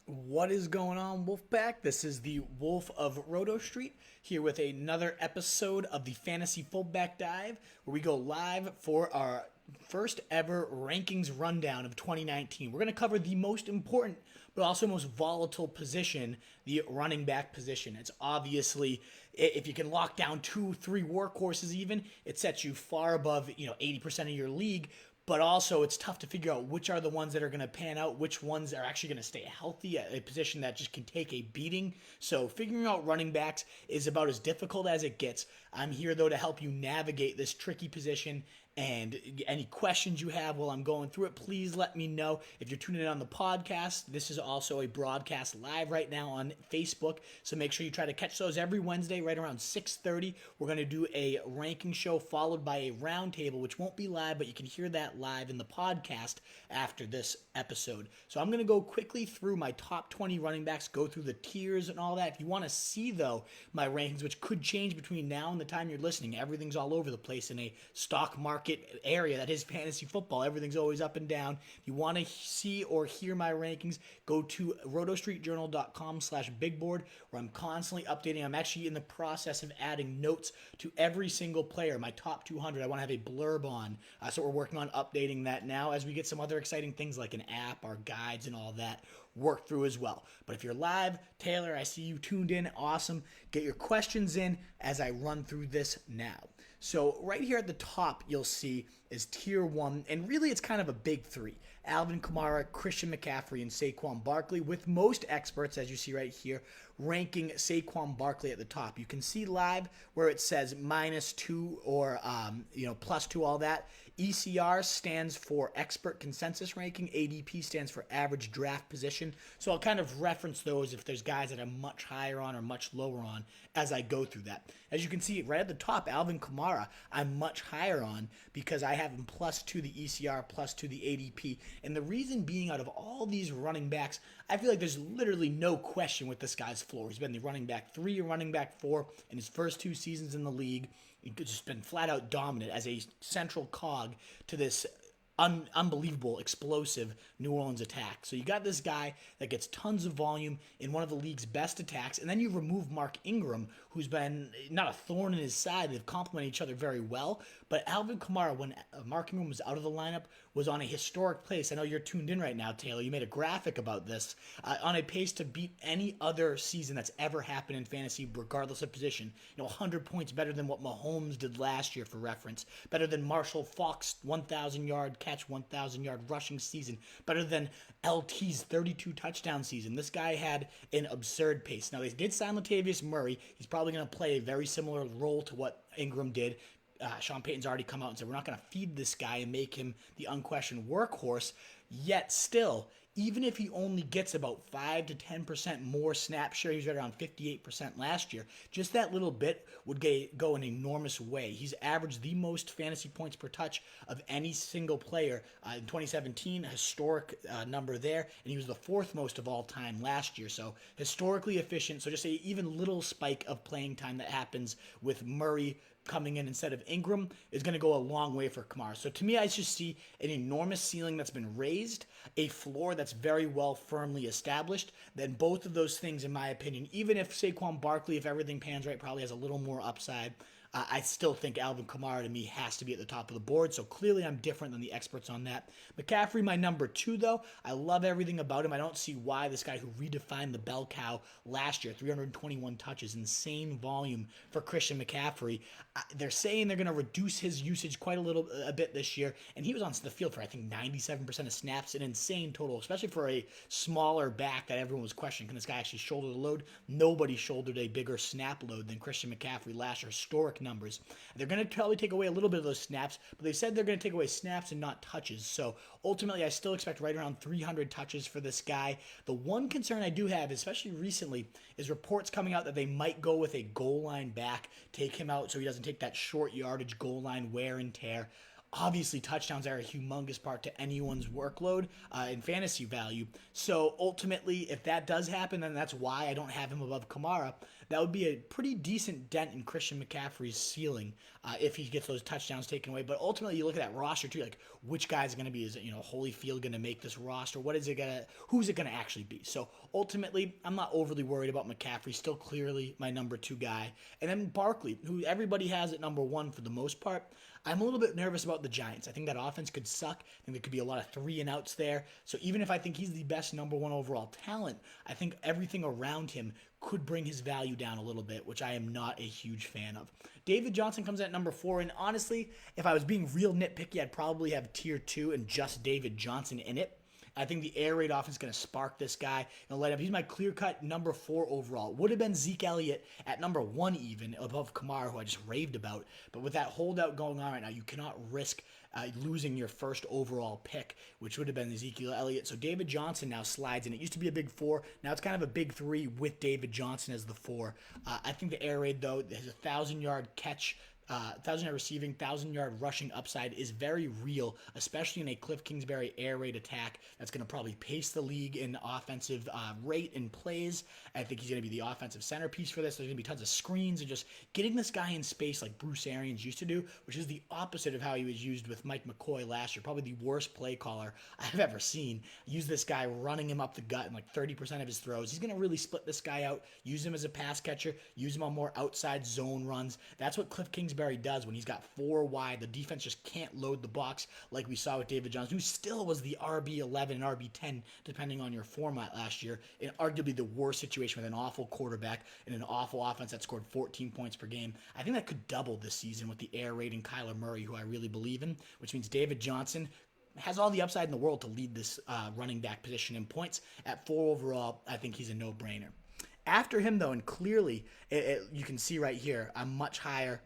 What is going on, Wolfpack? This is the Wolf of Roto Street here with another episode of the Fantasy Fullback Dive, where we go live for our first ever rankings rundown of 2019. We're going to cover the most important but also most volatile position, the running back position. It's obviously, if you can lock down 2, 3 workhorses even, it sets you far above 80% of your league. But also, it's tough to figure out which are the ones that are going to pan out, which ones are actually going to stay healthy at a position that just can take a beating. So, figuring out running backs is about as difficult as it gets. I'm here, though, to help you navigate this tricky position. And any questions you have while I'm going through it, please let me know. If you're tuning in on the podcast, this is also a broadcast live right now on Facebook. So make sure you try to catch those every Wednesday right around 6:30. We're going to do a ranking show followed by a roundtable, which won't be live, but you can hear that live in the podcast after this episode. So I'm going to go quickly through my top 20 running backs, go through the tiers and all that. If you want to see, though, my rankings, which could change between now and the time you're listening, everything's all over the place in a stock market area that is fantasy football. Everything's always up and down. If you want to see or hear my rankings, go to rotostreetjournal.com/bigboard, where I'm constantly updating. I'm actually in the process of adding notes to every single player. My top 200, I want to have a blurb on. So we're working on updating that now as we get some other exciting things like an app, our guides, and all that work through as well. But if you're live, Taylor, I see you tuned in. Awesome. Get your questions in as I run through this now. So right here at the top, you'll see is tier 1, and really it's kind of a big 3. Alvin Kamara, Christian McCaffrey, and Saquon Barkley, with most experts, as you see right here, ranking Saquon Barkley at the top. You can see live where it says -2 or +2, all that. ECR stands for expert consensus ranking. ADP stands for average draft position. So I'll kind of reference those if there's guys that I'm much higher on or much lower on as I go through that. As you can see right at the top, Alvin Kamara, I'm much higher on because I have him +2 the ECR, +2 the ADP. And the reason being, out of all these running backs, I feel like there's literally no question with this guy's floor. He's been the running back 3 or running back 4 in his first 2 seasons in the league. He's just been flat out dominant as a central cog to this unbelievable, explosive New Orleans attack. So you got this guy that gets tons of volume in one of the league's best attacks, and then you remove Mark Ingram, who's been not a thorn in his side. They've complemented each other very well. But Alvin Kamara, when Mark Ingram was out of the lineup, was on a historic pace. I know you're tuned in right now, Taylor. You made a graphic about this. On a pace to beat any other season that's ever happened in fantasy, regardless of position. 100 points better than what Mahomes did last year, for reference. Better than Marshall Faulk's 1,000-yard catch, 1,000-yard rushing season. Better than LT's 32 touchdown season. This guy had an absurd pace. Now, they did sign Latavius Murray. He's probably going to play a very similar role to what Ingram did. Sean Payton's already come out and said, we're not going to feed this guy and make him the unquestioned workhorse. Yet still, even if he only gets about 5 to 10% more snap share, he was right around 58% last year, just that little bit would go an enormous way. He's averaged the most fantasy points per touch of any single player in 2017, a historic number there, and he was the 4th most of all time last year. So historically efficient. So just a even little spike of playing time that happens with Murray coming in instead of Ingram is going to go a long way for Kamara. So to me, I just see an enormous ceiling that's been raised, a floor that's very well firmly established. Then both of those things, in my opinion, even if Saquon Barkley, if everything pans right, probably has a little more upside, I still think Alvin Kamara, to me, has to be at the top of the board. So clearly I'm different than the experts on that. McCaffrey, my number 2, though. I love everything about him. I don't see why this guy who redefined the bell cow last year, 321 touches, insane volume for Christian McCaffrey. They're saying they're going to reduce his usage quite a bit this year. And he was on the field for, I think, 97% of snaps, an insane total, especially for a smaller back that everyone was questioning. Can this guy actually shoulder the load? Nobody shouldered a bigger snap load than Christian McCaffrey last year. Historic numbers. They're going to probably take away a little bit of those snaps, but they said they're going to take away snaps and not touches. So ultimately, I still expect right around 300 touches for this guy. The one concern I do have, especially recently, is reports coming out that they might go with a goal line back, take him out so he doesn't take that short yardage goal line wear and tear. Obviously, touchdowns are a humongous part to anyone's workload and fantasy value. So ultimately, if that does happen, then that's why I don't have him above Kamara. that would be a pretty decent dent in Christian McCaffrey's ceiling if he gets those touchdowns taken away. But ultimately, you look at that roster too, like which guy's going to be? Is it Holyfield going to make this roster? What is it gonna? Who's it going to actually be? So ultimately, I'm not overly worried about McCaffrey. Still clearly my number 2 guy, and then Barkley, who everybody has at number 1 for the most part. I'm a little bit nervous about the Giants. I think that offense could suck. I think there could be a lot of 3-and-outs there. So even if I think he's the best number 1 overall talent, I think everything around him could bring his value down a little bit, which I am not a huge fan of. David Johnson comes at number 4, and honestly, if I was being real nitpicky, I'd probably have tier 2 and just David Johnson in it. I think the air raid offense is going to spark this guy and light up. He's my clear-cut number 4 overall. Would have been Zeke Elliott at number 1 even, above Kamara, who I just raved about. But with that holdout going on right now, you cannot risk losing your first overall pick, which would have been Ezekiel Elliott. So David Johnson now slides in. It used to be a big 4. Now it's kind of a big 3 with David Johnson as the 4. I think the air raid, though, has a 1,000-yard catch, 1,000-yard receiving, 1,000-yard rushing upside is very real, especially in a Cliff Kingsbury air raid attack that's going to probably pace the league in offensive rate and plays. I think he's going to be the offensive centerpiece for this. There's going to be tons of screens and just getting this guy in space like Bruce Arians used to do, which is the opposite of how he was used with Mike McCoy last year. Probably the worst play caller I've ever seen. Use this guy running him up the gut in like 30% of his throws. He's going to really split this guy out, use him as a pass catcher, use him on more outside zone runs. That's what Cliff Kingsbury does when he's got 4 wide. The defense just can't load the box like we saw with David Johnson, who still was the RB11 and RB10, depending on your format last year, in arguably the worst situation with an awful quarterback and an awful offense that scored 14 points per game. I think that could double this season with the air raid and Kyler Murray, who I really believe in, which means David Johnson has all the upside in the world to lead this running back position in points. At 4 overall, I think he's a no-brainer. After him, though, and clearly you can see right here, I'm much higher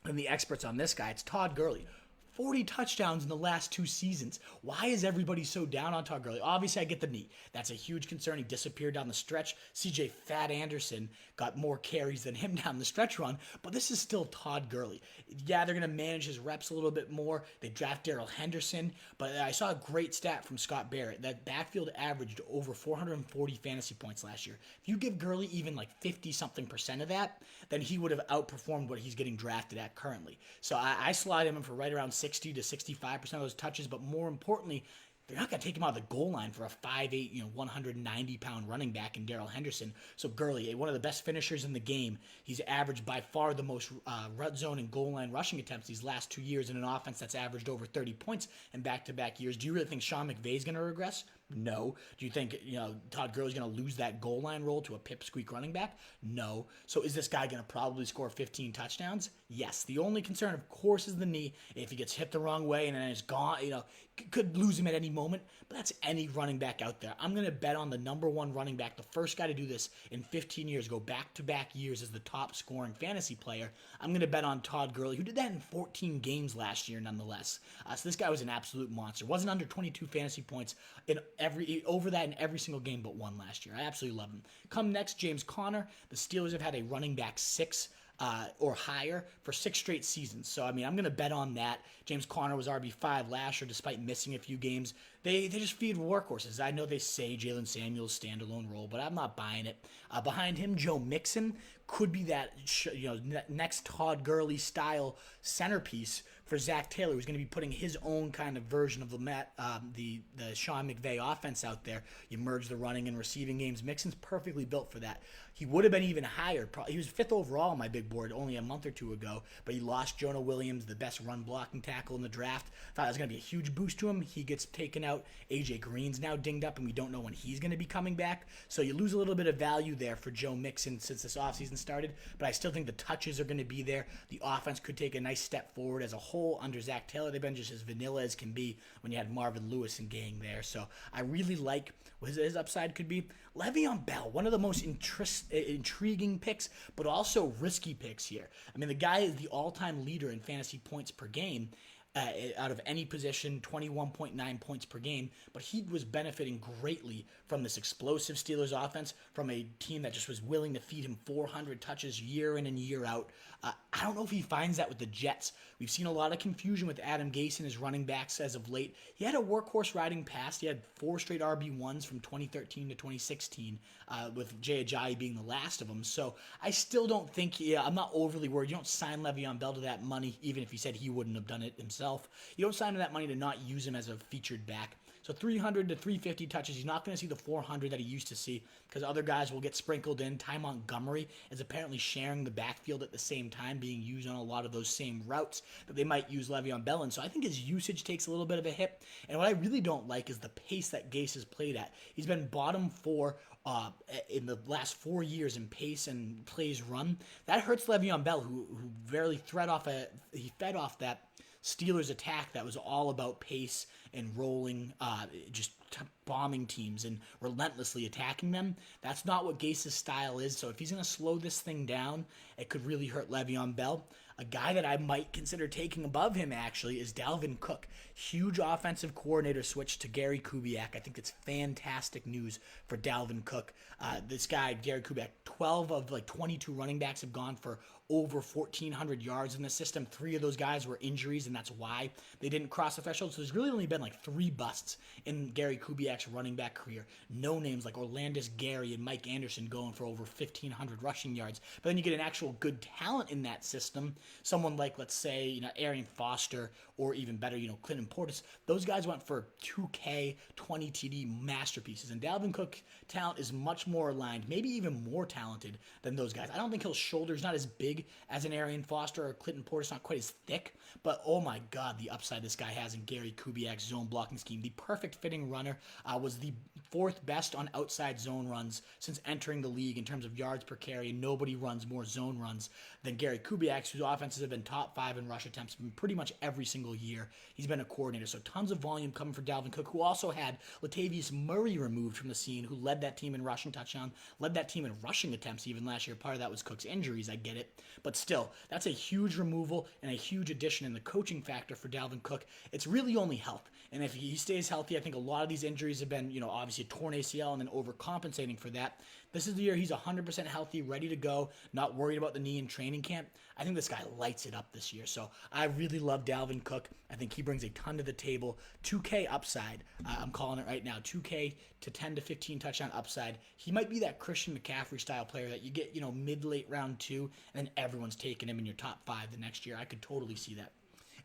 than the experts on this guy. It's Todd Gurley. 40 touchdowns in the last 2 seasons. Why is everybody so down on Todd Gurley? Obviously, I get the knee. That's a huge concern. He disappeared down the stretch. CJ Fat Anderson got more carries than him down the stretch run, but this is still Todd Gurley. Yeah, they're going to manage his reps a little bit more. They draft Darrell Henderson, but I saw a great stat from Scott Barrett that backfield averaged over 440 fantasy points last year. If you give Gurley even like 50-something% of that, then he would have outperformed what he's getting drafted at currently. So I slide him in for right around 60 to 65% of those touches, but more importantly, they're not going to take him out of the goal line for a 5'8", 190-pound running back in Darrell Henderson. So Gurley, one of the best finishers in the game, he's averaged by far the most red zone and goal line rushing attempts these last 2 years in an offense that's averaged over 30 points in back-to-back years. Do you really think Sean McVay is going to regress? No. Do you think Todd Gurley's going to lose that goal line role to a pipsqueak running back? No. So is this guy going to probably score 15 touchdowns? Yes. The only concern, of course, is the knee. If he gets hit the wrong way and then it's gone, could lose him at any moment. But that's any running back out there. I'm going to bet on the number 1 running back, the first guy to do this in 15 years, go back-to-back years as the top scoring fantasy player. I'm going to bet on Todd Gurley, who did that in 14 games last year nonetheless. So this guy was an absolute monster. Wasn't under 22 fantasy points over that in every single game but 1 last year. I absolutely love him. Come next, James Conner. The Steelers have had a running back 6 or higher for 6 straight seasons. So, I'm going to bet on that. James Conner was RB5 last year despite missing a few games. They just feed workhorses. I know they say Jalen Samuel's standalone role, but I'm not buying it. Behind him, Joe Mixon could be that next Todd Gurley style centerpiece for Zach Taylor, who's going to be putting his own kind of version of the Sean McVay offense out there. You merge the running and receiving games. Mixon's perfectly built for that. He would have been even higher. He was 5th overall on my big board only a month or 2 ago, but he lost Jonah Williams, the best run blocking tackle in the draft. Thought it was going to be a huge boost to him. He gets taken out. AJ Green's now dinged up, and we don't know when he's going to be coming back. So you lose a little bit of value there for Joe Mixon since this offseason started, but I still think the touches are going to be there. The offense could take a nice step forward as a whole under Zach Taylor. They've been just as vanilla as can be when you had Marvin Lewis and gang there. So I really like what his upside could be. Le'Veon Bell, one of the most intriguing picks, but also risky picks here. The guy is the all-time leader in fantasy points per game. out of any position, 21.9 points per game, but he was benefiting greatly from this explosive Steelers offense, from a team that just was willing to feed him 400 touches year in and year out. I don't know if he finds that with the Jets. We've seen a lot of confusion with Adam Gase and his running backs as of late. He had a workhorse riding past. He had 4 straight RB1s from 2013 to 2016, with Jay Ajayi being the last of them. So I still don't think, I'm not overly worried. You don't sign Le'Veon Bell to that money, even if he said he wouldn't have done it himself. You don't sign him to that money to not use him as a featured back. So 300 to 350 touches. He's not going to see the 400 that he used to see because other guys will get sprinkled in. Ty Montgomery is apparently sharing the backfield at the same time, being used on a lot of those same routes that they might use Le'Veon Bell in. So I think his usage takes a little bit of a hit. And what I really don't like is the pace that Gase has played at. He's been bottom 4 in the last 4 years in pace and plays run. That hurts Le'Veon Bell, who barely fed off that Steelers attack that was all about pace and rolling, just bombing teams and relentlessly attacking them. That's not what Gase's style is. So if he's going to slow this thing down, it could really hurt Le'Veon Bell. A guy that I might consider taking above him, actually, is Dalvin Cook. Huge offensive coordinator switch to Gary Kubiak. I think it's fantastic news for Dalvin Cook. This guy, Gary Kubiak, 12 of 22 running backs have gone for over 1,400 yards in the system. 3 of those guys were injuries, and that's why they didn't cross the threshold. So there's really only been 3 busts in Gary Kubiak's running back career. No names like Orlandis Gary and Mike Anderson going for over 1,500 rushing yards. But then you get an actual good talent in that system. Someone like, let's say, Arian Foster, or even better, Clinton Portis. Those guys went for 2K, 20 TD masterpieces. And Dalvin Cook's talent is much more aligned, maybe even more talented than those guys. I don't think his shoulder's not as big as an Arian Foster or Clinton Portis, not quite as thick, but oh my God, the upside this guy has in Gary Kubiak's zone blocking scheme. The perfect fitting runner, was the 4th best on outside zone runs since entering the league in terms of yards per carry, and nobody runs more zone runs than Gary Kubiak, whose offenses have been top 5 in rush attempts pretty much every single year he's been a coordinator. So tons of volume coming for Dalvin Cook, who also had Latavius Murray removed from the scene, who led that team in rushing touchdown, led that team in rushing attempts even last year. Part of that was Cook's injuries, I get it. But still, that's a huge removal and a huge addition in the coaching factor for Dalvin Cook. It's really only health. And if he stays healthy, I think a lot of these injuries have been, obviously a torn ACL and then overcompensating for that. This is the year he's 100% healthy, ready to go, not worried about the knee in training camp. I think this guy lights it up this year. So I really love Dalvin Cook. I think he brings a ton to the table. 2K upside. I'm calling it right now. 2K to 10 to 15 touchdown upside. He might be that Christian McCaffrey style player that you get, mid-late round 2, and then everyone's taking him in your top 5 the next year. I could totally see that.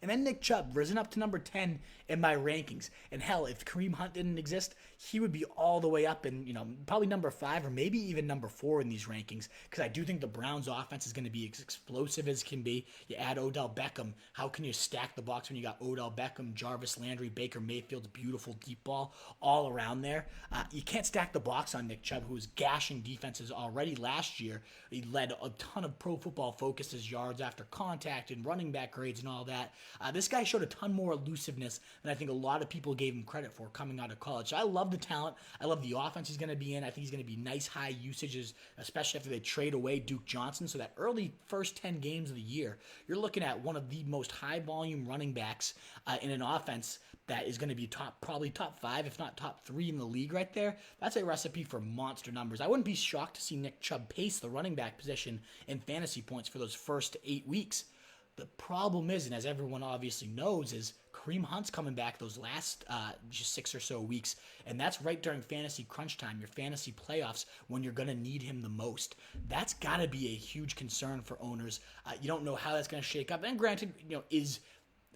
And then Nick Chubb, risen up to number 10 in my rankings. And hell, if Kareem Hunt didn't exist, he would be all the way up in, probably number 5 or maybe even number 4 in these rankings. Because I do think the Browns' offense is going to be as explosive as can be. You add Odell Beckham. How can you stack the box when you got Odell Beckham, Jarvis Landry, Baker Mayfield's beautiful deep ball all around there? You can't stack the box on Nick Chubb, who was gashing defenses already last year. He led a ton of Pro Football Focus's yards after contact and running back grades and all that. This guy showed a ton more elusiveness than I think a lot of people gave him credit for coming out of college. So I love the talent. I love the offense he's going to be in. I think he's going to be nice high usages, especially after they trade away Duke Johnson. So that early first 10 games of the year, you're looking at one of the most high volume running backs in an offense that is going to be probably top 5, if not top 3 in the league right there. That's a recipe for monster numbers. I wouldn't be shocked to see Nick Chubb pace the running back position in fantasy points for those first 8 weeks. The problem is, and as everyone obviously knows, is Kareem Hunt's coming back those last just 6 or so weeks, and that's right during fantasy crunch time, your fantasy playoffs, when you're going to need him the most. That's got to be a huge concern for owners. You don't know how that's going to shake up. And granted, is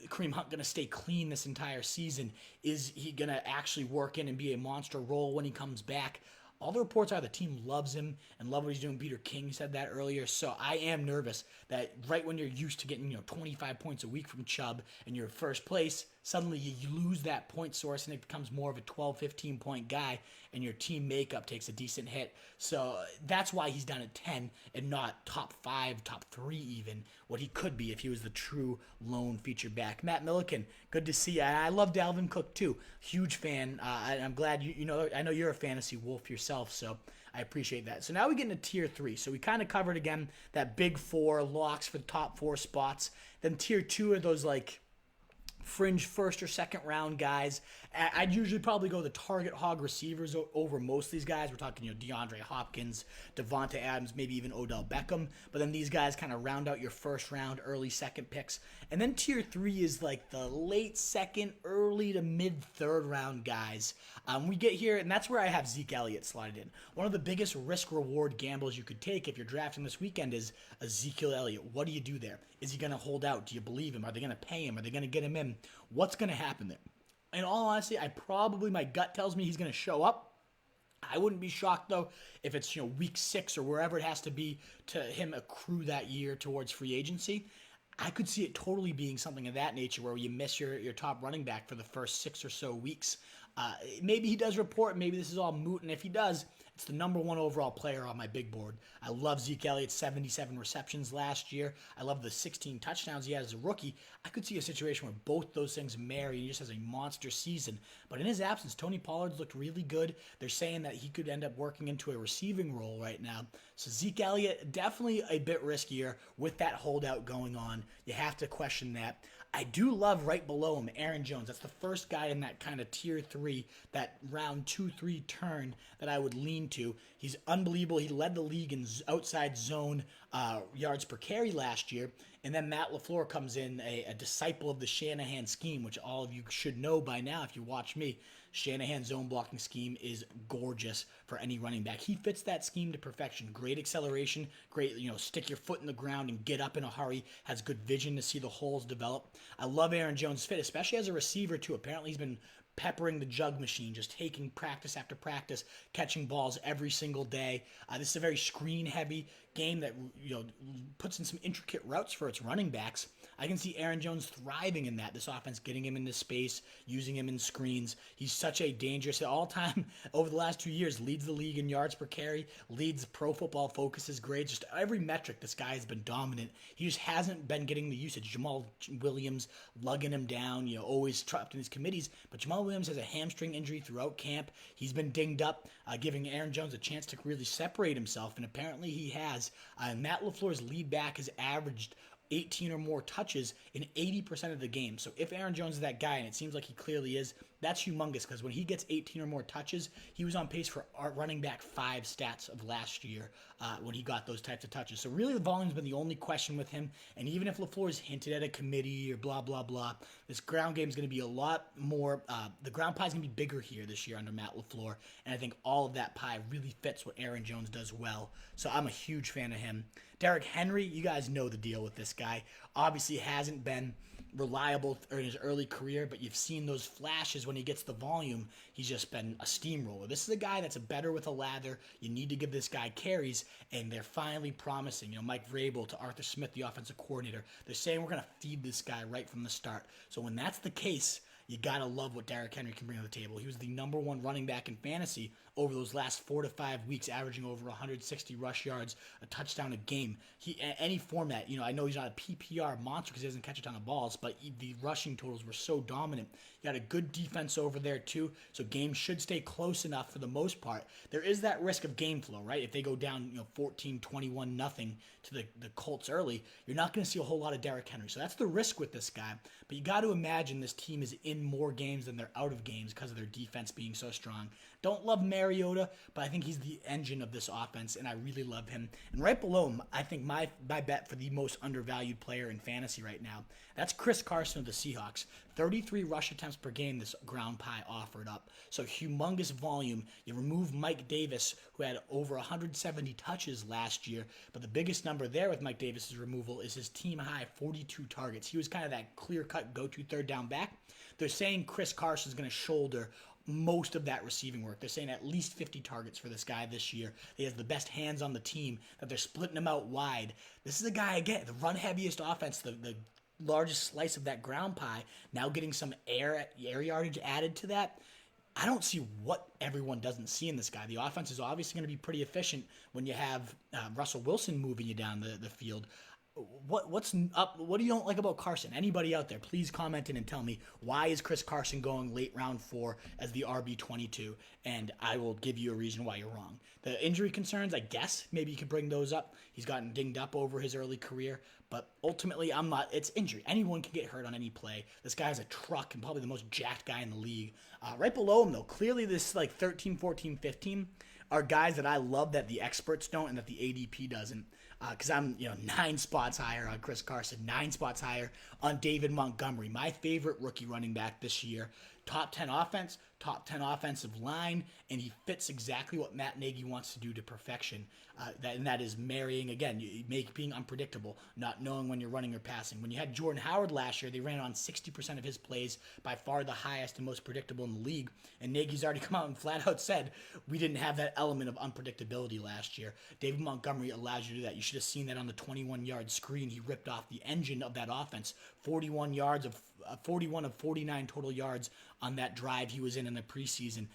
Kareem Hunt going to stay clean this entire season? Is he going to actually work in and be a monster role when he comes back? All the reports are the team loves him and love what he's doing. Peter King said that earlier. So I am nervous that right when you're used to getting 25 points a week from Chubb and you're first place, suddenly you lose that point source and it becomes more of a 12, 15 point guy and your team makeup takes a decent hit. So that's why he's down at 10 and not top 5, top 3 even, what he could be if he was the true lone feature back. Matt Milliken, good to see you. I love Dalvin Cook too. Huge fan. I'm glad I know you're a fantasy wolf yourself, so I appreciate that. So now we get into tier 3. So we kind of covered again that big 4 locks for the top 4 spots. Then tier 2 are those fringe first or second round guys. I'd usually probably go the target hog receivers over most of these guys. We're talking, DeAndre Hopkins, Devonta Adams, maybe even Odell Beckham. But then these guys kind of round out your first round, early second picks. And then tier 3 is like the late second, early to mid third round guys. We get here, and that's where I have Zeke Elliott slotted in. One of the biggest risk-reward gambles you could take if you're drafting this weekend is Ezekiel Elliott. What do you do there? Is he going to hold out? Do you believe him? Are they going to pay him? Are they going to get him in? What's going to happen there? In all honesty, my gut tells me he's going to show up. I wouldn't be shocked, though, if it's, week 6 or wherever it has to be to him accrue that year towards free agency. I could see it totally being something of that nature where you miss your top running back for the first 6 or so weeks. Maybe he does report. Maybe this is all moot. And if he does, it's the number 1 overall player on my big board. I love Zeke Elliott's 77 receptions last year. I love the 16 touchdowns he had as a rookie. I could see a situation where both those things marry and he just has a monster season. But in his absence, Tony Pollard's looked really good. They're saying that he could end up working into a receiving role right now. So Zeke Elliott, definitely a bit riskier with that holdout going on. You have to question that. I do love right below him, Aaron Jones. That's the first guy in that kind of tier 3, that round 2-3 turn that I would lean to. He's unbelievable. He led the league in outside zone yards per carry last year. And then Matt LaFleur comes in, a disciple of the Shanahan scheme, which all of you should know by now if you watch me. Shanahan's zone blocking scheme is gorgeous for any running back. He fits that scheme to perfection. Great acceleration, great, stick your foot in the ground and get up in a hurry, has good vision to see the holes develop. I love Aaron Jones' fit, especially as a receiver too. Apparently he's been peppering the jug machine, just taking practice after practice, catching balls every single day. This is a very screen-heavy game that puts in some intricate routes for its running backs. I can see Aaron Jones thriving in that. This offense getting him into space, using him in screens. He's such a dangerous, all-time, over the last 2 years, leads the league in yards per carry, leads Pro Football Focus's grades. Just every metric, this guy has been dominant. He just hasn't been getting the usage. Jamal Williams lugging him down, always trapped in his committees. But Jamal Williams has a hamstring injury throughout camp. He's been dinged up, giving Aaron Jones a chance to really separate himself, and apparently he has. Matt LaFleur's lead back has averaged 18 or more touches in 80% of the game. So if Aaron Jones is that guy, and it seems like he clearly is, that's humongous, because when he gets 18 or more touches, he was on pace for our running back 5 stats of last year when he got those types of touches. So really the volume's been the only question with him, and even if LaFleur's hinted at a committee or blah, blah, blah, this ground game is going to be a lot more, the ground pie is going to be bigger here this year under Matt LaFleur, and I think all of that pie really fits what Aaron Jones does well. So I'm a huge fan of him. Derrick Henry, you guys know the deal with this guy. Obviously hasn't been reliable in his early career, but you've seen those flashes when he gets the volume. He's just been a steamroller. This is a guy that's a better with a lather. You need to give this guy carries, and they're finally promising. Mike Vrabel to Arthur Smith, the offensive coordinator. They're saying we're going to feed this guy right from the start. So when that's the case, you got to love what Derrick Henry can bring to the table. He was the number 1 running back in fantasy over those last 4 to 5 weeks, averaging over 160 rush yards, a touchdown a game. Any format, I know he's not a PPR monster because he doesn't catch a ton of balls, but the rushing totals were so dominant. You got a good defense over there too, so games should stay close enough for the most part. There is that risk of game flow, right? If they go down 14-21 nothing to the Colts early, you're not going to see a whole lot of Derrick Henry. So that's the risk with this guy. But you got to imagine this team is in more games than they're out of games because of their defense being so strong. Don't love Mariota, but I think he's the engine of this offense, and I really love him. And right below him, I think my bet for the most undervalued player in fantasy right now, that's Chris Carson of the Seahawks. 33 rush attempts per game this ground pie offered up. So humongous volume. You remove Mike Davis, who had over 170 touches last year, but the biggest number there with Mike Davis's removal is his team high 42 targets. He was kind of that clear-cut go-to third down back. They're saying Chris Carson's going to shoulder most of that receiving work. They're saying at least 50 targets for this guy this year. He has the best hands on the team, that they're splitting him out wide. This is a guy, again, the run-heaviest offense, the largest slice of that ground pie, now getting some air yardage added to that. I don't see what everyone doesn't see in this guy. The offense is obviously going to be pretty efficient when you have Russell Wilson moving you down the field. what's up? What do you don't like about Carson? Anybody out there, please comment in and tell me why is Chris Carson going late round 4 as the RB22, and I will give you a reason why you're wrong. The injury concerns, I guess, maybe you could bring those up. He's gotten dinged up over his early career, but ultimately, I'm not. It's injury. Anyone can get hurt on any play. This guy's a truck and probably the most jacked guy in the league. Right below him, though, clearly this like 13, 14, 15 are guys that I love that the experts don't and that the ADP doesn't. Because I'm 9 spots higher on Chris Carson, 9 spots higher on David Montgomery, my favorite rookie running back this year. Top 10 offense, top 10 offensive line, and he fits exactly what Matt Nagy wants to do to perfection. And that is marrying, again, being unpredictable, not knowing when you're running or passing. When you had Jordan Howard last year, they ran on 60% of his plays, by far the highest and most predictable in the league. And Nagy's already come out and flat out said, we didn't have that element of unpredictability last year. David Montgomery allows you to do that. You should have seen that on the 21-yard screen. He ripped off the engine of that offense. 41 of 49 total yards on that drive he was in the preseason.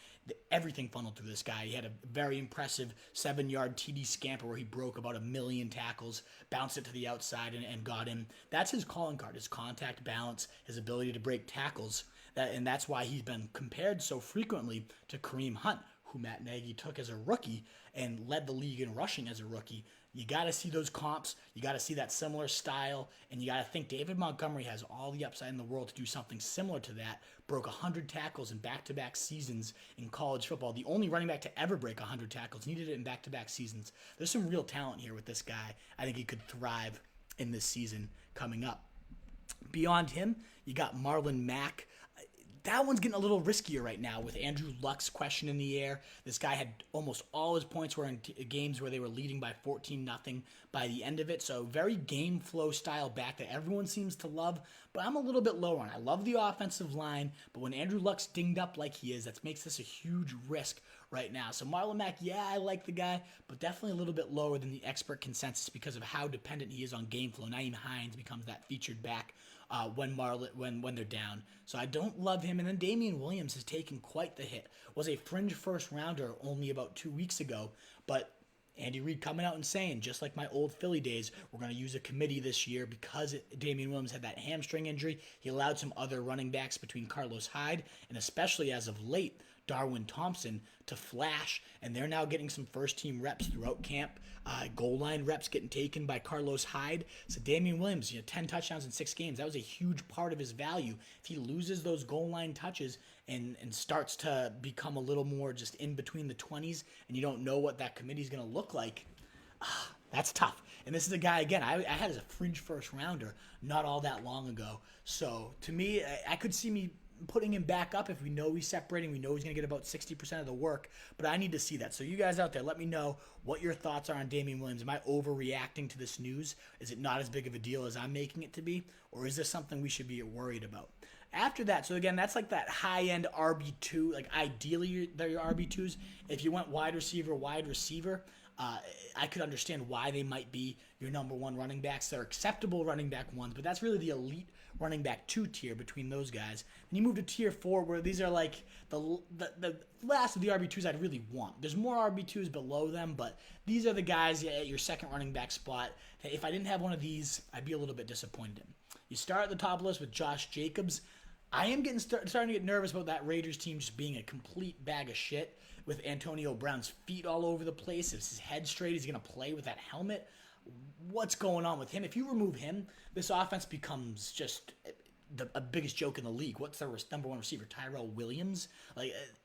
Everything funneled through this guy. He had a very impressive 7-yard TD scamper where he broke about 1 million tackles, bounced it to the outside, and got him. That's his calling card, his contact balance, his ability to break tackles. And that's why he's been compared so frequently to Kareem Hunt, who Matt Nagy took as a rookie and led the league in rushing as a rookie. You got to see those comps. You got to see that similar style. And you got to think David Montgomery has all the upside in the world to do something similar to that. Broke 100 tackles in back-to-back seasons in college football. The only running back to ever break 100 tackles. Needed it in back-to-back seasons. There's some real talent here with this guy. I think he could thrive in this season coming up. Beyond him, you got Marlon Mack. That one's getting a little riskier right now with Andrew Luck's question in the air. This guy had almost all his points were in games where they were leading by 14-0 by the end of it. So very game flow style back that everyone seems to love, but I'm a little bit lower on. I love the offensive line, but when Andrew Luck's dinged up like he is, that makes this a huge risk right now. So Marlon Mack, yeah, I like the guy, but definitely a little bit lower than the expert consensus because of how dependent he is on game flow. Nyheim Hines becomes that featured back when they're down. So I don't love him. And then Damian Williams has taken quite the hit. Was a fringe first rounder only about 2 weeks ago, but Andy Reid coming out and saying, just like my old Philly days, we're going to use a committee this year because Damian Williams had that hamstring injury. He allowed some other running backs between Carlos Hyde and especially as of late, Darwin Thompson to flash, and they're now getting some first-team reps throughout camp. Goal line reps getting taken by Carlos Hyde. So Damian Williams, 10 touchdowns in 6 games. That was a huge part of his value. If he loses those goal line touches and starts to become a little more just in between the 20s, and you don't know what that committee is going to look like, that's tough. And this is a guy, again, I had as a fringe first rounder not all that long ago. So to me, I could see me putting him back up if we know he's separating. We know he's going to get about 60% of the work, but I need to see that. So you guys out there, let me know what your thoughts are on Damian Williams. Am I overreacting to this news? Is it not as big of a deal as I'm making it to be? Or is this something we should be worried about? After that, so again, that's like that high-end RB2. Like ideally, they're your RB2s. If you went wide receiver, I could understand why they might be your number one running backs. They're acceptable running back ones, but that's really the elite running back 2 tier between those guys. And you move to tier 4 where these are like the last of the RB2s I'd really want. There's more RB2s below them, but these are the guys at your second running back spot. If I didn't have one of these, I'd be a little bit disappointed in. You start at the top list with Josh Jacobs. I am starting to get nervous about that Raiders team just being a complete bag of shit with Antonio Brown's feet all over the place. If his head straight, he's going to play with that helmet. What's going on with him? If you remove him, this offense becomes just the biggest joke in the league. What's their number one receiver? Tyrell Williams?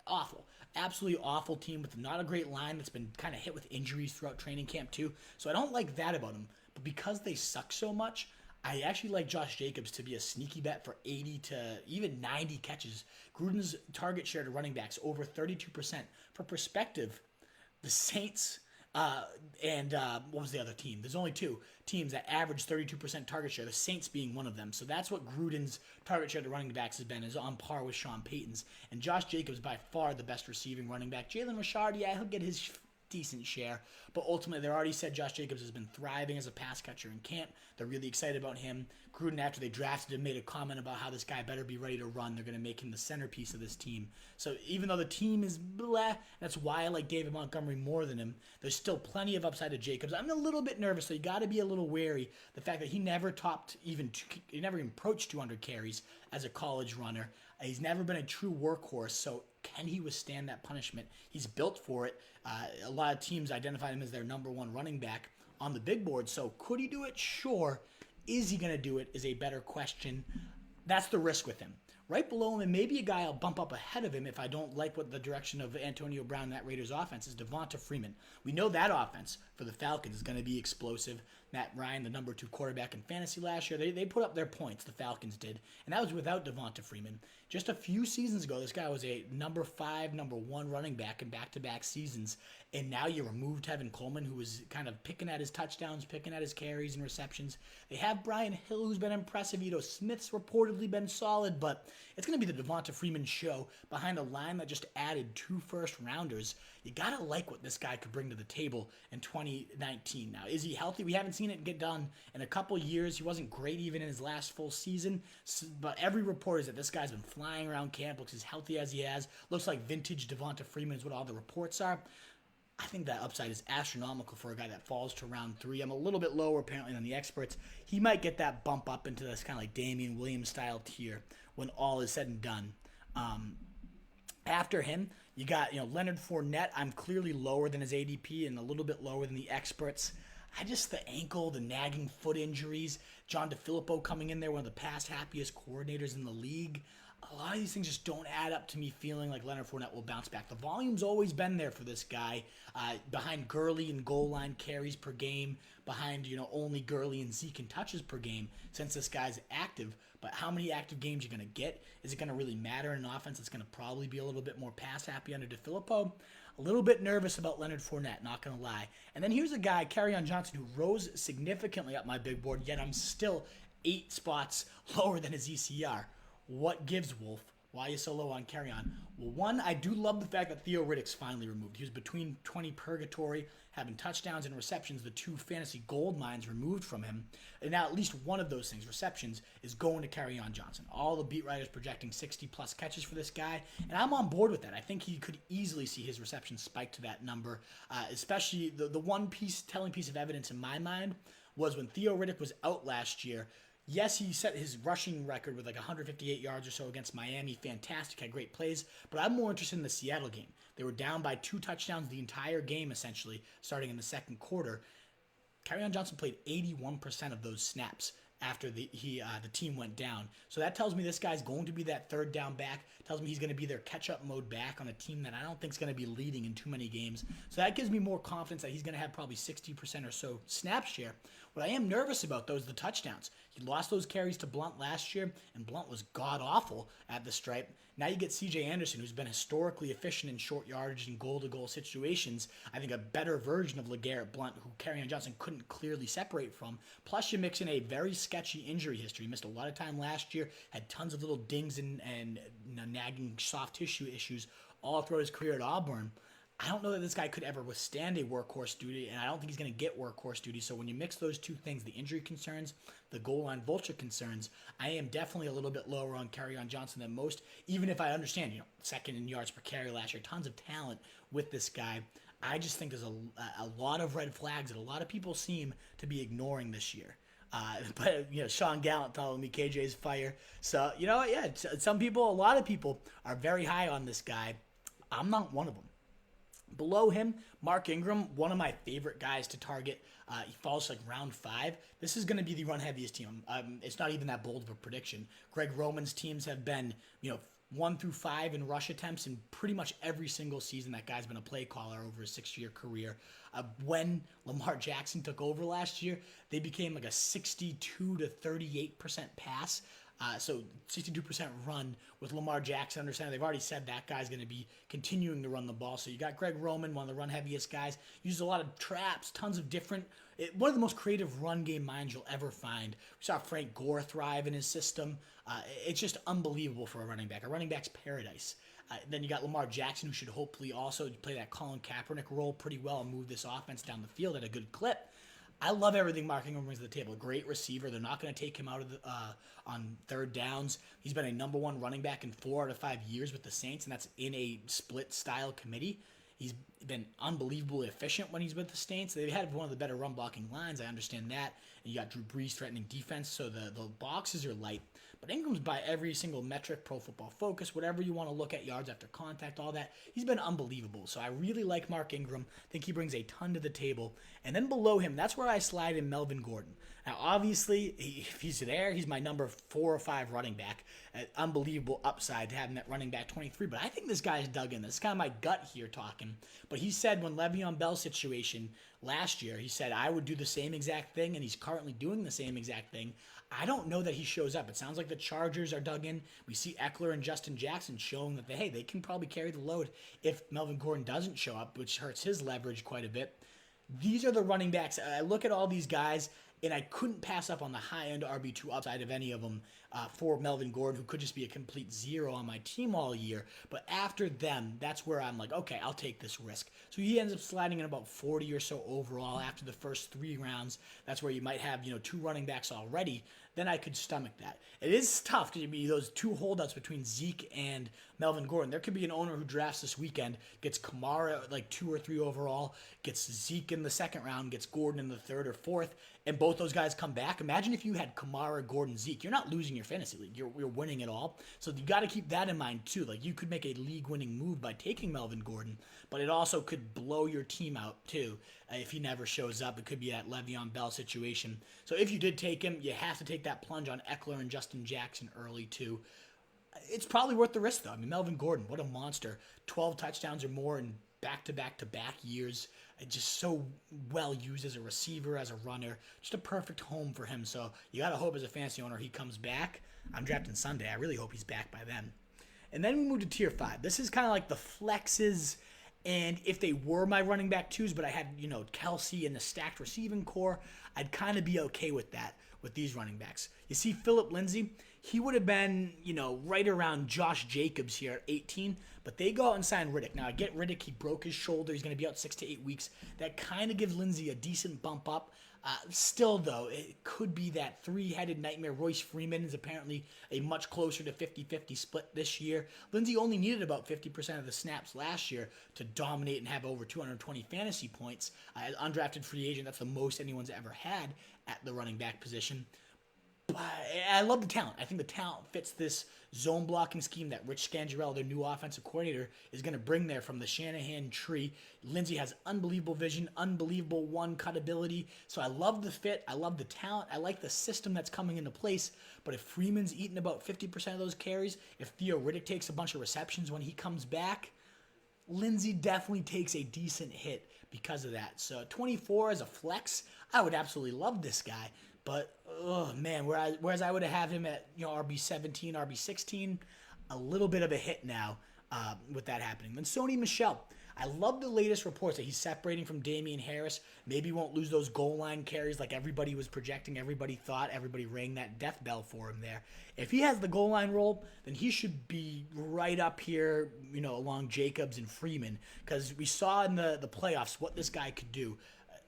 Awful. Absolutely awful team with not a great line that's been kind of hit with injuries throughout training camp too. So I don't like that about them. But because they suck so much, I actually like Josh Jacobs to be a sneaky bet for 80 to even 90 catches. Gruden's target share to running backs over 32%. For perspective, the Saints and what was the other team? There's only 2 teams that average 32% target share, the Saints being one of them. So that's what Gruden's target share to running backs has been, is on par with Sean Payton's. And Josh Jacobs by far the best receiving running back. Jalen Richard, yeah, he'll get his decent share, but ultimately they already said Josh Jacobs has been thriving as a pass catcher in camp. They're really excited about him. Gruden, after they drafted him, made a comment about how this guy better be ready to run. They're going to make him the centerpiece of this team. So even though the team is blah, that's why I like David Montgomery more than him. There's still plenty of upside to Jacobs. I'm a little bit nervous, so you got to be a little wary. The fact that he never he never even approached 200 carries as a college runner. He's never been a true workhorse, so can he withstand that punishment? He's built for it. A lot of teams identified him as their number one running back on the big board, so could he do it? Sure. Is he going to do it is a better question. That's the risk with him. Right below him, and maybe a guy I'll bump up ahead of him if I don't like what the direction of Antonio Brown and that Raiders offense is, Devonta Freeman. We know that offense for the Falcons is going to be explosive. Matt Ryan, the number 2 quarterback in fantasy last year, they put up their points, the Falcons did, and that was without Devonta Freeman. Just a few seasons ago, this guy was a number 5, number 1 running back in back-to-back seasons, and now you removed Tevin Coleman, who was kind of picking at his touchdowns, picking at his carries and receptions. They have Brian Hill, who's been impressive. Ito Smith's reportedly been solid, but it's going to be the Devonta Freeman show behind a line that just added 2 first-rounders. You got to like what this guy could bring to the table in 2019. Now, is he healthy? We haven't seen it get done in a couple years. He wasn't great even in his last full season, but every report is that this guy's been flying around camp, looks as healthy as he has, looks like vintage Devonta Freeman is what all the reports are. I think that upside is astronomical for a guy that falls to round 3. I'm a little bit lower apparently than the experts. He might get that bump up into this kind of like Damian Williams style tier when all is said and done. After him, you got Leonard Fournette. I'm clearly lower than his ADP and a little bit lower than the experts. The ankle, the nagging foot injuries, John DeFilippo coming in there, one of the past happiest coordinators in the league. A lot of these things just don't add up to me feeling like Leonard Fournette will bounce back. The volume's always been there for this guy, behind Gurley and goal line carries per game, behind only Gurley and Zeke in touches per game since this guy's active. But how many active games you're going to get? Is it going to really matter in an offense that's going to probably be a little bit more pass happy under DeFilippo? A little bit nervous about Leonard Fournette, not going to lie. And then here's a guy, Kerryon Johnson, who rose significantly up my big board, yet I'm still 8 spots lower than his ECR. What gives, Wolf? Why are you so low on Kerryon? Well, one, I do love the fact that Theo Riddick's finally removed. He was between 20 purgatory, having touchdowns and receptions, the 2 fantasy gold mines removed from him. And now at least one of those things, receptions, is going to Kerryon Johnson. All the beat writers projecting 60-plus catches for this guy, and I'm on board with that. I think he could easily see his reception spike to that number, especially the one telling piece of evidence in my mind was when Theo Riddick was out last year. Yes, he set his rushing record with like 158 yards or so against Miami. Fantastic, had great plays. But I'm more interested in the Seattle game. They were down by 2 touchdowns the entire game, essentially, starting in the second quarter. Kerryon Johnson played 81% of those snaps after the team went down. So that tells me this guy's going to be that third down back. Tells me he's going to be their catch-up mode back on a team that I don't think is going to be leading in too many games. So that gives me more confidence that he's going to have probably 60% or so snap share. What I am nervous about, though, is the touchdowns. He lost those carries to Blunt last year, and Blunt was god-awful at the stripe. Now you get C.J. Anderson, who's been historically efficient in short yardage and goal-to-goal situations. I think a better version of LeGarrette Blunt, who Kerryon Johnson couldn't clearly separate from. Plus, you mix in a very sketchy injury history. He missed a lot of time last year, had tons of little dings and nagging soft tissue issues all throughout his career at Auburn. I don't know that this guy could ever withstand a workhorse duty, and I don't think he's going to get workhorse duty. So when you mix those two things, the injury concerns, the goal line vulture concerns, I am definitely a little bit lower on Kerryon Johnson than most, even if I understand, second in yards per carry last year, tons of talent with this guy. I just think there's a lot of red flags that a lot of people seem to be ignoring this year. But Sean Gallant telling me KJ's fire. So, some people, a lot of people are very high on this guy. I'm not one of them. Below him, Mark Ingram, one of my favorite guys to target. He falls like round 5. This is going to be the run-heaviest team. It's not even that bold of a prediction. Greg Roman's teams have been, 1 through 5 in rush attempts in pretty much every single season that guy's been a play caller over his 6-year career. When Lamar Jackson took over last year, they became like a 62 to 38% pass. So 62% run with Lamar Jackson. Understand they've already said that guy's going to be continuing to run the ball. So you got Greg Roman, one of the run heaviest guys. Uses a lot of traps, tons of different. One of the most creative run game minds you'll ever find. We saw Frank Gore thrive in his system. It's just unbelievable for a running back. A running back's paradise. Then you got Lamar Jackson, who should hopefully also play that Colin Kaepernick role pretty well and move this offense down the field at a good clip. I love everything Mark Ingram brings to the table. A great receiver. They're not going to take him out of the on third downs. He's been a number one running back in 4 out of 5 years with the Saints, and that's in a split style committee. He's been unbelievably efficient when he's with the Saints. They've had one of the better run blocking lines. I understand that. And you got Drew Brees threatening defense, so the boxes are light. But Ingram's by every single metric, Pro Football Focus, whatever you want to look at, yards after contact, all that. He's been unbelievable. So I really like Mark Ingram. I think he brings a ton to the table. And then below him, that's where I slide in Melvin Gordon. Now, obviously, if he's there, he's my number 4 or 5 running back. Unbelievable upside to having that running back 23. But I think this guy's dug in. This is kind of my gut here talking. But he said when Le'Veon Bell's situation last year, he said, I would do the same exact thing, and he's currently doing the same exact thing. I don't know that he shows up. It sounds like the Chargers are dug in. We see Eckler and Justin Jackson showing that, they can probably carry the load if Melvin Gordon doesn't show up, which hurts his leverage quite a bit. These are the running backs. I look at all these guys, and I couldn't pass up on the high-end RB2 upside of any of them for Melvin Gordon, who could just be a complete zero on my team all year. But after them, that's where I'm like, okay, I'll take this risk. So he ends up sliding in about 40 or so overall after the first 3 rounds. That's where you might have, 2 running backs already. Then I could stomach that. It is tough to be those 2 holdouts between Zeke and Melvin Gordon. There could be an owner who drafts this weekend, gets Kamara like 2 or 3 overall, gets Zeke in the second round, gets Gordon in the third or fourth, and both those guys come back. Imagine if you had Kamara, Gordon, Zeke. You're not losing your fantasy league. You're winning it all. So you got to keep that in mind too. Like you could make a league-winning move by taking Melvin Gordon, but it also could blow your team out too if he never shows up. It could be that Le'Veon Bell situation. So if you did take him, you have to take that plunge on Eckler and Justin Jackson early too. It's probably worth the risk though. I mean, Melvin Gordon, what a monster. 12 touchdowns or more in back-to-back-to-back years. Just so well used as a receiver, as a runner. Just a perfect home for him. So you got to hope as a fantasy owner he comes back. I'm drafting Sunday. I really hope he's back by then. And then we move to tier 5. This is kind of like the flexes, and if they were my running back 2s, but I had, Kelsey and the stacked receiving core, I'd kind of be okay with that with these running backs. You see Phillip Lindsay, he would have been, right around Josh Jacobs here at 18, but they go out and sign Riddick. Now, I get Riddick. He broke his shoulder. He's going to be out 6 to 8 weeks. That kind of gives Lindsay a decent bump up. Still, though, it could be that 3-headed nightmare. Royce Freeman is apparently a much closer to 50-50 split this year. Lindsay only needed about 50% of the snaps last year to dominate and have over 220 fantasy points. As undrafted free agent, that's the most anyone's ever had at the running back position. But I love the talent. I think the talent fits this zone blocking scheme that Rich Scangarello, their new offensive coordinator, is going to bring there from the Shanahan tree. Lindsay has unbelievable vision, unbelievable one-cut ability. So I love the fit. I love the talent. I like the system that's coming into place. But if Freeman's eating about 50% of those carries, if Theo Riddick takes a bunch of receptions when he comes back, Lindsay definitely takes a decent hit because of that. So 24 as a flex, I would absolutely love this guy. But, oh man, whereas I would have him at RB17, RB16, a little bit of a hit now with that happening. Then Sony Michel. I love the latest reports that he's separating from Damian Harris. Maybe he won't lose those goal line carries like everybody was projecting, everybody thought, everybody rang that death bell for him there. If he has the goal line role, then he should be right up here, along Jacobs and Freeman, because we saw in the playoffs what this guy could do.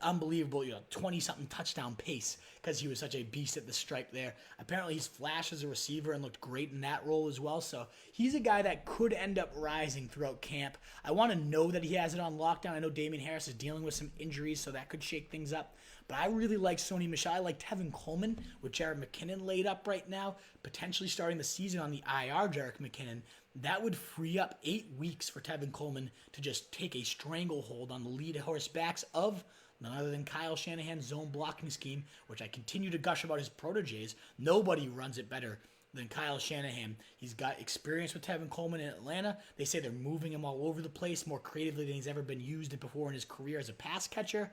Unbelievable, 20-something touchdown pace because he was such a beast at the stripe there. Apparently, he's flashed as a receiver and looked great in that role as well. So he's a guy that could end up rising throughout camp. I want to know that he has it on lockdown. I know Damian Harris is dealing with some injuries, so that could shake things up. But I really like Sony Michel. I like Tevin Coleman with Jared McKinnon laid up right now, potentially starting the season on the IR, Jared McKinnon. That would free up 8 weeks for Tevin Coleman to just take a stranglehold on the lead horse backs of none other than Kyle Shanahan's zone blocking scheme, which I continue to gush about his proteges. Nobody runs it better than Kyle Shanahan. He's got experience with Tevin Coleman in Atlanta. They say they're moving him all over the place more creatively than he's ever been used before in his career as a pass catcher.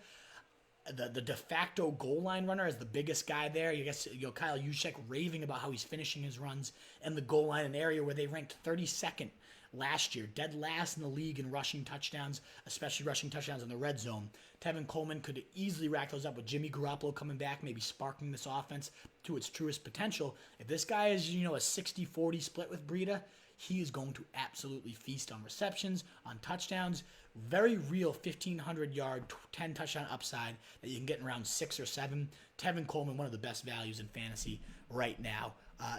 The de facto goal line runner is the biggest guy there. You guess Kyle Juszczyk raving about how he's finishing his runs in the goal line, an area where they ranked 32nd last year, dead last in the league in rushing touchdowns, especially rushing touchdowns in the red zone. Tevin Coleman could easily rack those up with Jimmy Garoppolo coming back, maybe sparking this offense to its truest potential. If this guy is, a 60-40 split with Breida, he is going to absolutely feast on receptions, on touchdowns. Very real 1,500 yard, 10 touchdown upside that you can get in around 6 or 7. Tevin Coleman, one of the best values in fantasy right now,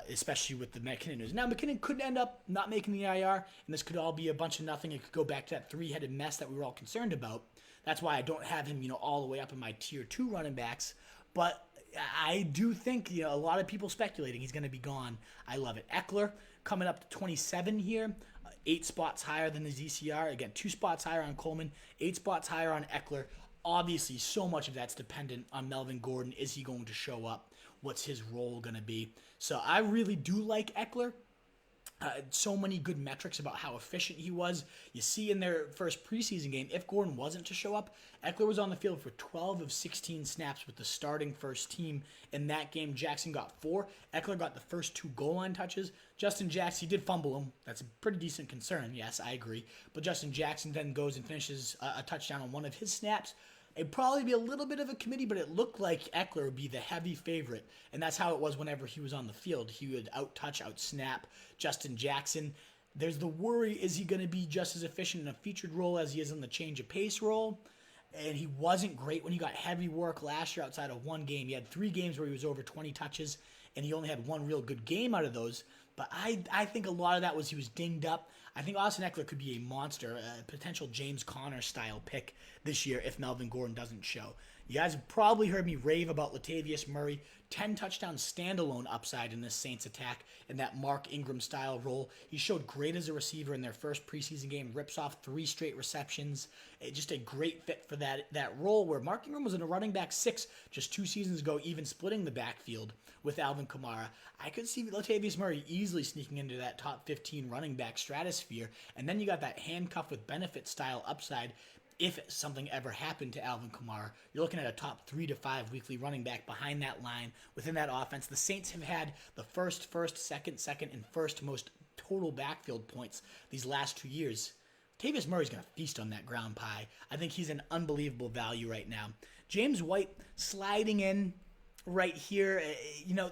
especially with the McKinnon news. Now, McKinnon could end up not making the IR, and this could all be a bunch of nothing. It could go back to that three-headed mess that we were all concerned about. That's why I don't have him, all the way up in my tier 2 running backs. But I do think, a lot of people speculating he's going to be gone. I love it. Eckler coming up to 27 here, 8 spots higher than his ECR. Again, 2 spots higher on Coleman, 8 spots higher on Eckler. Obviously, so much of that's dependent on Melvin Gordon. Is he going to show up? What's his role going to be? So I really do like Eckler. So many good metrics about how efficient he was. You see in their first preseason game, if Gordon wasn't to show up, Eckler was on the field for 12 of 16 snaps with the starting first team. In that game, Jackson got 4. Eckler got the first 2 goal line touches. Justin Jackson, he did fumble him. That's a pretty decent concern. Yes, I agree. But Justin Jackson then goes and finishes a touchdown on one of his snaps. It'd probably be a little bit of a committee, but it looked like Eckler would be the heavy favorite, and that's how it was whenever he was on the field. He would out-touch, out-snap Justin Jackson. There's the worry, is he going to be just as efficient in a featured role as he is in the change of pace role? And he wasn't great when he got heavy work last year outside of one game. He had 3 games where he was over 20 touches, and he only had 1 real good game out of those. But I think a lot of that was he was dinged up. I think Austin Eckler could be a monster, a potential James Conner-style pick this year if Melvin Gordon doesn't show. You guys have probably heard me rave about Latavius Murray. 10 touchdown standalone upside in this Saints attack in that Mark Ingram-style role. He showed great as a receiver in their first preseason game. Rips off 3 straight receptions. Just a great fit for that role where Mark Ingram was in a running back 6 just 2 seasons ago, even splitting the backfield with Alvin Kamara. I could see Latavius Murray easily sneaking into that top 15 running back stratosphere. And then you got that handcuff with benefit style upside. If something ever happened to Alvin Kamara, you're looking at a top 3 to 5 weekly running back behind that line within that offense. The Saints have had the first, second, and first most total backfield points these last 2 years. Latavius Murray's going to feast on that ground pie. I think he's an unbelievable value right now. James White sliding in right here,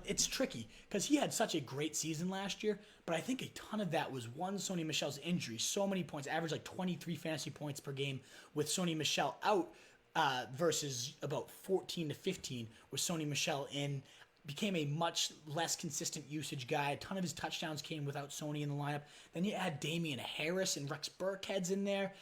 it's tricky because he had such a great season last year, but I think a ton of that was Sony Michel's injury. So many points, average like 23 fantasy points per game with Sony Michel out versus about 14 to 15 with Sony Michel in. Became a much less consistent usage guy. A ton of his touchdowns came without Sony in the lineup. Then you add Damian Harris and Rex Burkhead's in there.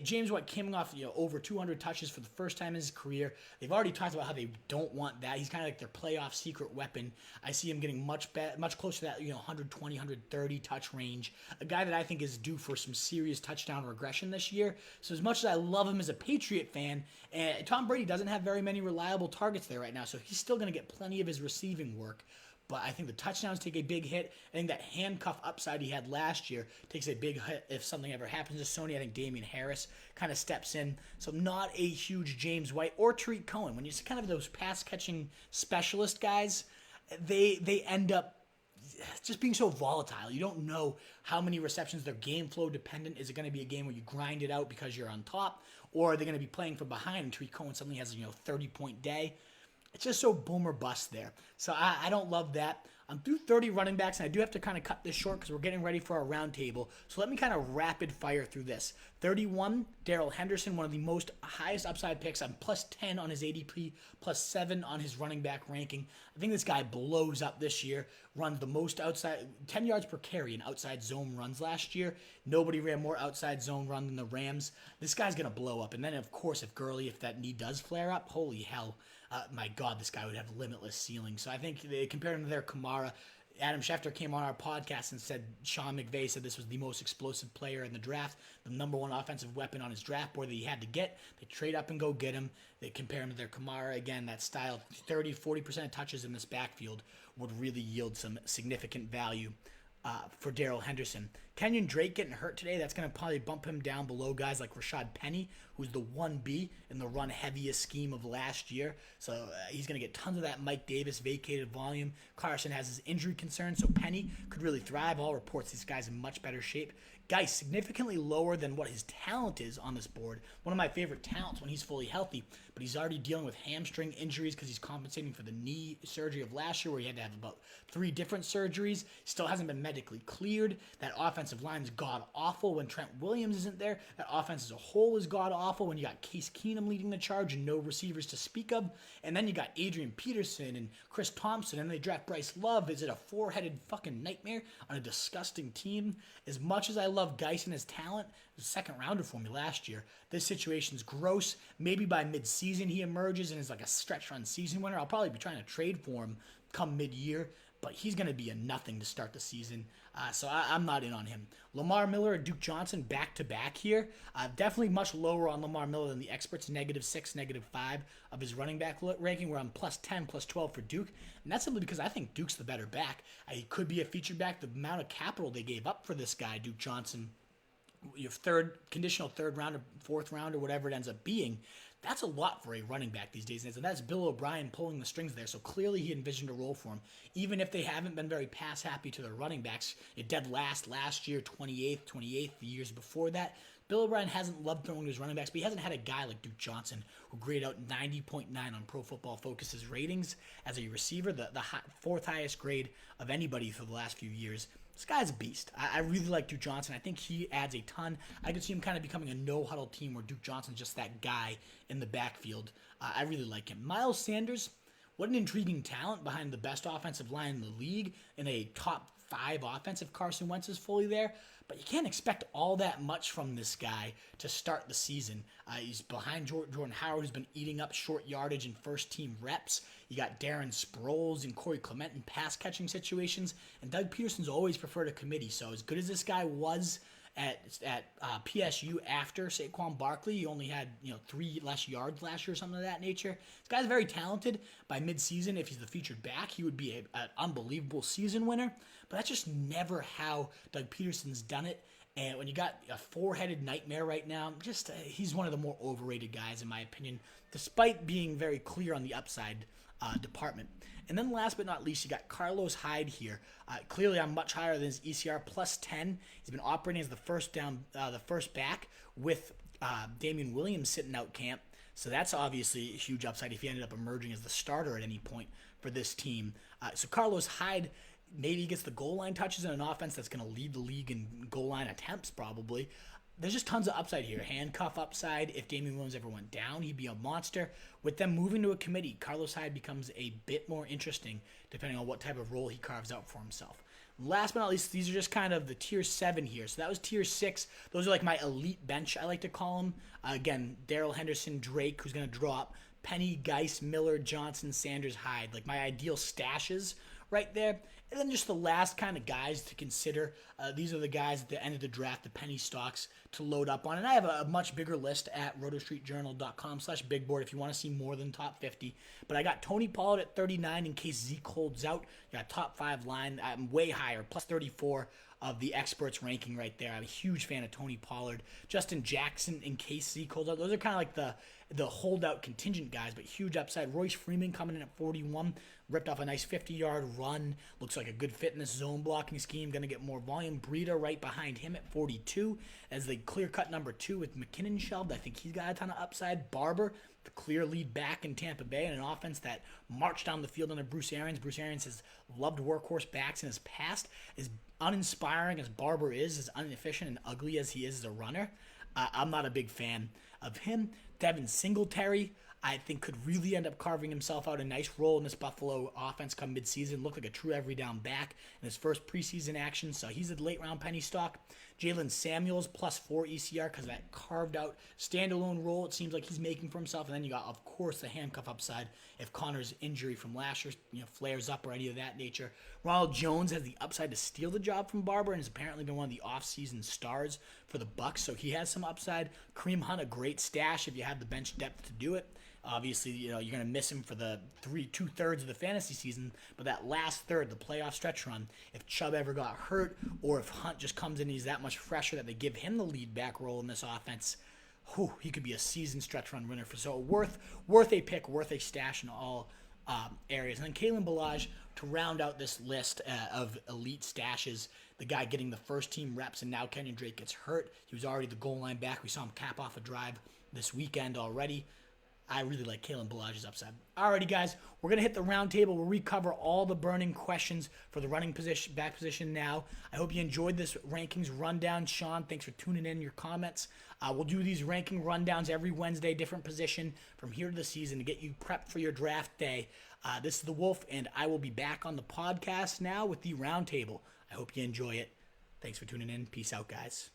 James White came off over 200 touches for the first time in his career. They've already talked about how they don't want that. He's kind of like their playoff secret weapon. I see him getting much closer to that 120, 130 touch range. A guy that I think is due for some serious touchdown regression this year. So as much as I love him as a Patriot fan, Tom Brady doesn't have very many reliable targets there right now, so he's still going to get plenty of his receiving work. But I think the touchdowns take a big hit. I think that handcuff upside he had last year takes a big hit if something ever happens to Sony. I think Damian Harris kind of steps in. So not a huge James White or Tariq Cohen. When you see kind of those pass-catching specialist guys, they end up just being so volatile. You don't know how many receptions. They're game flow dependent. Is it going to be a game where you grind it out because you're on top? Or are they going to be playing from behind and Tariq Cohen suddenly has a 30-point day? It's just so boom or bust there. So I don't love that. I'm through 30 running backs, and I do have to kind of cut this short because we're getting ready for our round table. So let me kind of rapid fire through this. 31, Darrell Henderson, one of the most highest upside picks. I'm plus 10 on his ADP, plus 7 on his running back ranking. I think this guy blows up this year, runs the most outside, 10 yards per carry in outside zone runs last year. Nobody ran more outside zone run than the Rams. This guy's going to blow up. And then, of course, if that knee does flare up, holy hell. My God, this guy would have limitless ceiling. So I think they compared him to their Kamara. Adam Schefter came on our podcast and said Sean McVay said this was the most explosive player in the draft, the number 1 offensive weapon on his draft board that he had to get. They trade up and go get him. They compare him to their Kamara. Again, that style, 30, 40% of touches in this backfield would really yield some significant value for Darrell Henderson. Kenyon Drake getting hurt today, that's going to probably bump him down below guys like Rashad Penny, who's the 1B in the run heaviest scheme of last year. So he's going to get tons of that Mike Davis vacated volume. Carson has his injury concerns, so Penny could really thrive. All reports these guys in much better shape. Guy significantly lower than what his talent is on this board. One of my favorite talents when he's fully healthy, but he's already dealing with hamstring injuries because he's compensating for the knee surgery of last year where he had to have about 3 different surgeries. Still hasn't been medically cleared. That offensive line is god-awful when Trent Williams isn't there. That offense as a whole is god-awful when you got Case Keenum leading the charge and no receivers to speak of. And then you got Adrian Peterson and Chris Thompson, and they draft Bryce Love. Is it a 4-headed fucking nightmare on a disgusting team? As much as I love Geis and his talent, he was a second rounder for me last year. This situation's gross. Maybe by mid-season he emerges and is like a stretch run season winner. I'll probably be trying to trade for him come mid-year, but he's going to be a nothing to start the season. So I'm not in on him. Lamar Miller or Duke Johnson back-to-back here. Definitely much lower on Lamar Miller than the experts, -6, -5 of his running back ranking, where I'm +10, +12 for Duke. And that's simply because I think Duke's the better back. He could be a featured back. The amount of capital they gave up for this guy, Duke Johnson, your conditional third round or fourth round or whatever it ends up being, that's a lot for a running back these days. And that's Bill O'Brien pulling the strings there. So clearly he envisioned a role for him. Even if they haven't been very pass happy to their running backs, it dead last year, 28th, the years before that. Bill O'Brien hasn't loved throwing to his running backs, but he hasn't had a guy like Duke Johnson who graded out 90.9 on Pro Football Focus's ratings as a receiver, the fourth highest grade of anybody for the last few years. This guy's a beast. I really like Duke Johnson. I think he adds a ton. I could see him kind of becoming a no-huddle team where Duke Johnson's just that guy in the backfield. I really like him. Miles Sanders, what an intriguing talent behind the best offensive line in the league in a top 5 offense if Carson Wentz is fully there. But you can't expect all that much from this guy to start the season. He's behind Jordan Howard, who's been eating up short yardage and first-team reps. You got Darren Sproles and Corey Clement in pass-catching situations. And Doug Peterson's always preferred a committee. So as good as this guy was at PSU after Saquon Barkley, he only had 3 less yards last year or something of that nature. This guy's very talented. By mid-season, if he's the featured back, he would be an unbelievable season winner. But that's just never how Doug Peterson's done it. And when you got a 4-headed nightmare right now, he's one of the more overrated guys in my opinion, despite being very clear on the upside department. And then last but not least, you got Carlos Hyde here. Clearly, I'm much higher than his ECR, +10. He's been operating as the first back with Damian Williams sitting out camp. So that's obviously a huge upside if he ended up emerging as the starter at any point for this team. So Carlos Hyde maybe gets the goal line touches in an offense that's going to lead the league in goal line attempts probably. There's just tons of upside here. Handcuff upside. If Damian Williams ever went down, he'd be a monster. With them moving to a committee, Carlos Hyde becomes a bit more interesting depending on what type of role he carves out for himself. Last but not least, these are just kind of the tier 7 here. So that was tier 6. Those are like my elite bench, I like to call them. Again, Darrell Henderson, Drake, who's going to drop, Penny, Geis, Miller, Johnson, Sanders, Hyde. Like my ideal stashes right there. And then just the last kind of guys to consider. These are the guys at the end of the draft, the penny stocks to load up on. And I have a much bigger list at rotostreetjournal.com/bigboard if you want to see more than top 50. But I got Tony Pollard at 39 in case Zeke holds out. You got top 5 line. I'm way higher, +34 of the experts ranking right there. I'm a huge fan of Tony Pollard. Justin Jackson in case Zeke holds out. Those are kind of like the holdout contingent guys, but huge upside. Royce Freeman coming in at 41. Ripped off a nice 50-yard run. Looks like a good fit in this zone blocking scheme. Going to get more volume. Breida right behind him at 42 as the clear-cut number 2 with McKinnon shelved. I think he's got a ton of upside. Barber, the clear lead back in Tampa Bay in an offense that marched down the field under Bruce Arians. Bruce Arians has loved workhorse backs in his past. As uninspiring as Barber is, as inefficient and ugly as he is as a runner, I'm not a big fan of him. Devin Singletary, I think, could really end up carving himself out a nice role in this Buffalo offense come midseason. Looked like a true every down back in his first preseason action, so he's a late round penny stock. Jalen Samuels +4 ECR because of that carved out standalone role it seems like he's making for himself. And then you got, of course, the handcuff upside if Connor's injury from last year flares up or any of that nature. Ronald Jones has the upside to steal the job from Barber and has apparently been one of the offseason stars for the Bucs, so he has some upside. Kareem Hunt, a great stash if you have the bench depth to do it. Obviously, you're going to miss him for the 2/3 of the fantasy season, but that last third, the playoff stretch run, if Chubb ever got hurt or if Hunt just comes in and he's that much fresher that they give him the lead back role in this offense, he could be a season stretch run winner. So worth a pick, worth a stash in all areas. And then Kalen Ballage to round out this list of elite stashes, the guy getting the first team reps, and now Kenyon Drake gets hurt. He was already the goal line back. We saw him cap off a drive this weekend already. I really like Kalen Ballage's upside. Alrighty, guys, we're going to hit the round table where we cover all the burning questions for the running position, back position now. I hope you enjoyed this rankings rundown. Sean, thanks for tuning in your comments. We'll do these ranking rundowns every Wednesday, different position from here to the season to get you prepped for your draft day. This is The Wolf, and I will be back on the podcast now with the round table. I hope you enjoy it. Thanks for tuning in. Peace out, guys.